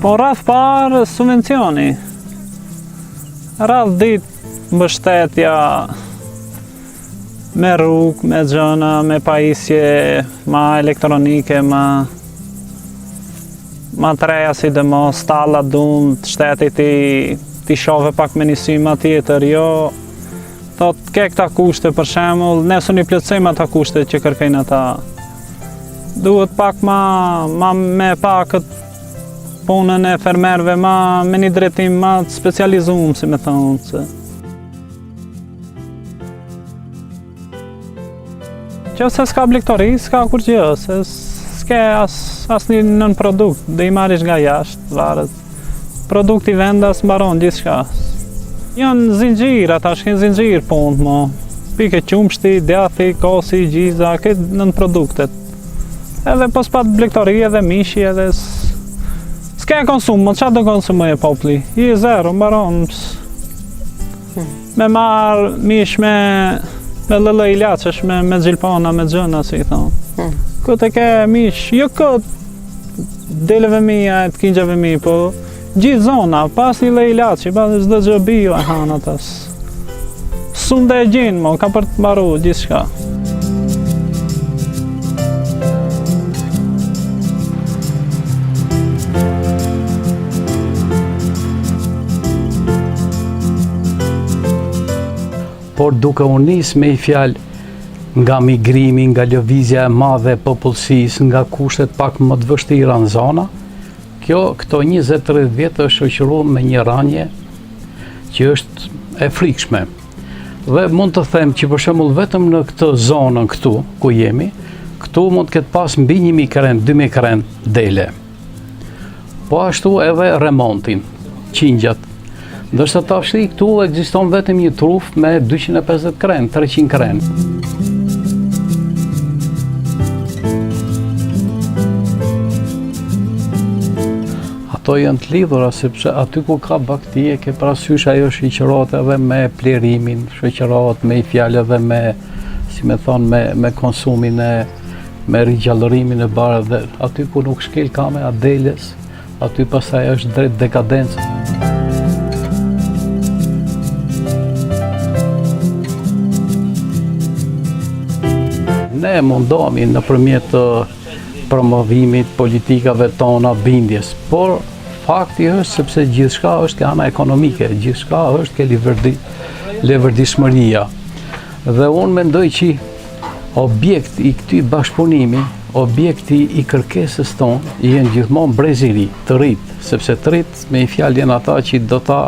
Po rreth parë subvencioni. Rreth ditë mbështetja me rrugë, me gjëna, me pajisje ma elektronike, ma treja sidomos, stalla dunë, shtetit ti shove pak me një sy ma tjetër, jo thot ke këta kushte për shembull, ne s'u plotësojmë ata kushte që kërkojnë ata. Duhet pak me pak punën e fermerëve me një drejtim ma specializuar, si me thonë se. Qofse s'ka blegtori, s'ka kur gjë, se s'ke asnjë nën produkt, dhe i marrish nga jashtë, varet. Produkti vendas mbaron gjithçka. Janë zinxhir, ata shkin zinxhir punë, mo. Pike qumshti, djathi, kosi, gjiza, këtë nën produktet. Edhe pos pat blegtori, edhe mishi, edhe s'ke konsum, mo çfarë do konsumoj populli? I zero, mbaron. Me marr mish me lëllë ilaçesh, me xhilpona, me gjëna, si i thonë. Këtë e ke mish, jo këtë deleve mija, të kingjave mi, po gjithë zona, pas një lëllë ilaçi, pas çdo gjë bio e hanë atas. Sunde e gjinë, mo, ka për të mbaru gjithë shka. Por duke u nis me i fjalë nga migrimi, nga lëvizja e madhe e popullsisë, nga kushtet pak më të vështira në zona, këto 20-30 vjetë është shoqëruar me një rënje që është e frikshme. Dhe mund të them që për shembull vetëm në këtë zonën këtu ku jemi, këtu mund të ketë pas mbi 1000 krent, 2000 krent dele. Po ashtu edhe remontin, qingjat. Ndërsa tash këtu ekziston vetëm një truf me 250 krent, 300 krent. Ato janë të lidhura sepse aty ku ka baktie ke parasysh ajo shoqërohet edhe me plerimin, shoqërohet me i fjalë edhe me, si me thonë, me konsumin me rigjallërimin e barë, dhe aty ku nuk shkel kame adeles, aty pastaj është drejt dekadencë. Ne mundohemi nëpërmjet promovimit, politikave tona, bindjes, por fakti është sepse gjithçka është ke ana ekonomike, gjithçka është ke levërdishmëria. Dhe unë mendoj që objekt i këtij bashkëpunimi, objekti i kërkesës tonë, janë gjithmonë breziri, të rritë, sepse të rritë me i fjalë janë ata që do ta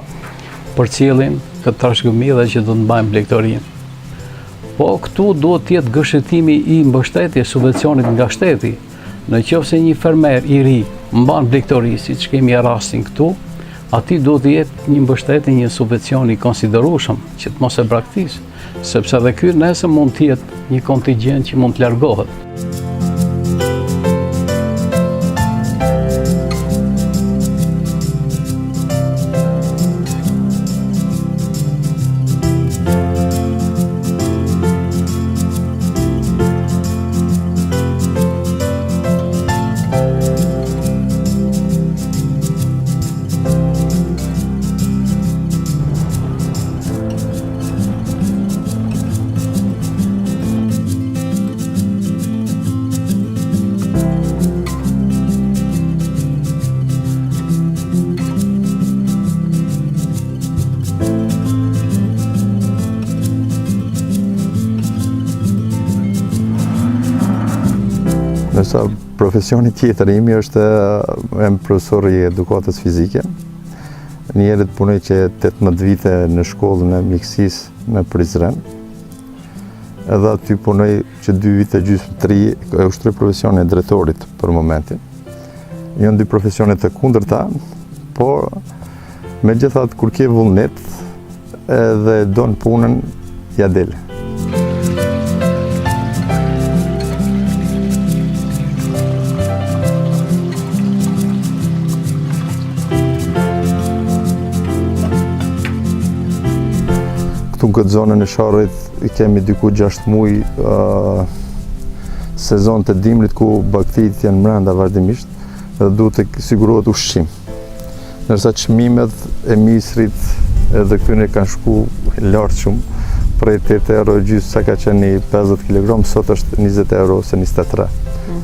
përcjellin këtë trashëgimi dhe që do të mbajnë blegtorinë. Po këtu duhet të jetë gëshëtimi i mbështetjes, subvencionit nga shteti. Në qoftë një fermer i ri mban blegtori, siç kemi rastin këtu, atij duhet të jetë një mbështetje, një subvencion i konsiderueshëm që të mos e braktisë, sepse edhe ky nesër mund të jetë një kontingjent që mund të largohet. Nërsa profesioni tjetër imi është profesor i edukatës fizike. Njerët punoj që 18 vite në shkollën e mjekësisë në Prizren. Edhe aty punoj që 2 vite gjysmë 3 e ushtroj profesionin e drejtorit për momentin. Janë dy profesionet të kundërta, por megjithatë kur ke vullnet edhe don punën ja del. Këtu në këtë zonën e Sharrit i kemi diku 6 muaj sezon të dimrit ku bakteritë janë brenda vazhdimisht dhe duhet të sigurohet ushqim. Ndërsa çmimet e misrit edhe këtyre kanë shku lart shumë, prej 8 euro gjysmë sa ka qenë 50 kg, sot është 20 euro ose 23.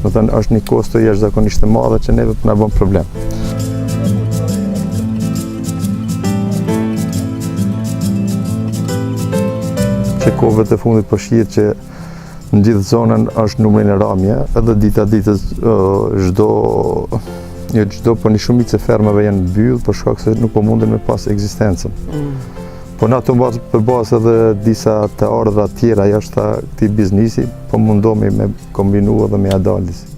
Do të thënë është një kosto jashtëzakonisht e madhe që neve na bën problem. Që kohëve të fundit po shihet që në gjithë zonën është numri në ramje, edhe dita ditës çdo po një shumicë e fermave janë mbyll për shkak se nuk po munden me pas ekzistencën. Po në ato për bazë edhe disa të ardha tjera jashtë këtij biznesi, po mundohemi me kombinu edhe me adaldis.